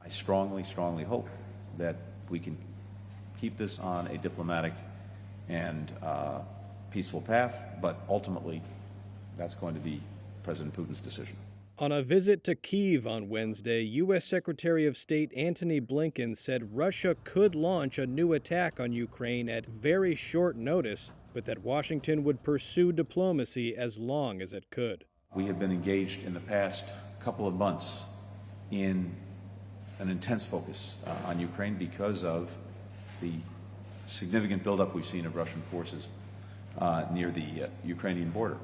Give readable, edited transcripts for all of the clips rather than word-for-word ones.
I strongly, strongly hope that we can keep this on a diplomatic and peaceful path, but ultimately that's going to be President Putin's decision. On a visit to Kyiv on Wednesday, U.S. Secretary of State Antony Blinken said Russia could launch a new attack on Ukraine at very short notice, but that Washington would pursue diplomacy as long as it could. We have been engaged in the past couple of months in an intense focus on Ukraine because of the significant buildup we've seen of Russian forces near the Ukrainian border.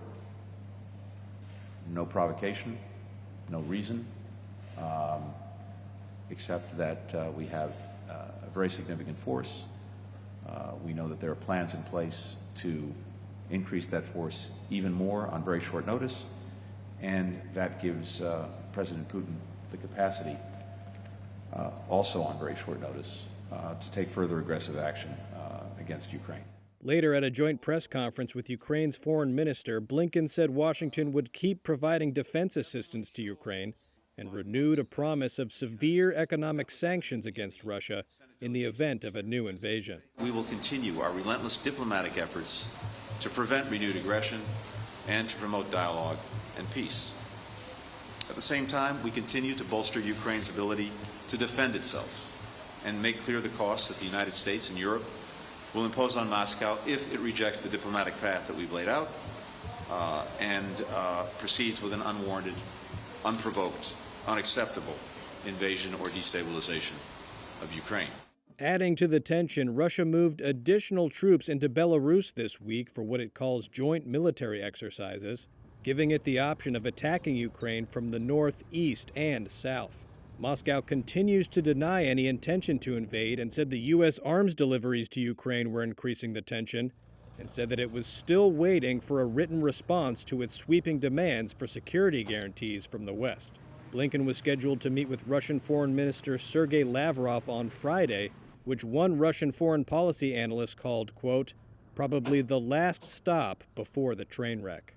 No provocation, no reason, except that we have a very significant force. We know that there are plans in place to increase that force even more on very short notice, and that gives President Putin the capacity, also on very short notice, to take further aggressive action against Ukraine. Later, at a joint press conference with Ukraine's foreign minister, Blinken said Washington would keep providing defense assistance to Ukraine and renewed a promise of severe economic sanctions against Russia in the event of a new invasion. We will continue our relentless diplomatic efforts to prevent renewed aggression and to promote dialogue and peace. At the same time, we continue to bolster Ukraine's ability to defend itself and make clear the costs that the United States and Europe will impose on Moscow if it rejects the diplomatic path that we've laid out and proceeds with an unwarranted, unprovoked, unacceptable invasion or destabilization of Ukraine. Adding to the tension, Russia moved additional troops into Belarus this week for what it calls joint military exercises, giving it the option of attacking Ukraine from the north, east, and south. Moscow continues to deny any intention to invade and said the U.S. arms deliveries to Ukraine were increasing the tension, and said that it was still waiting for a written response to its sweeping demands for security guarantees from the West. Blinken was scheduled to meet with Russian Foreign Minister Sergei Lavrov on Friday, which one Russian foreign policy analyst called, quote, probably the last stop before the train wreck.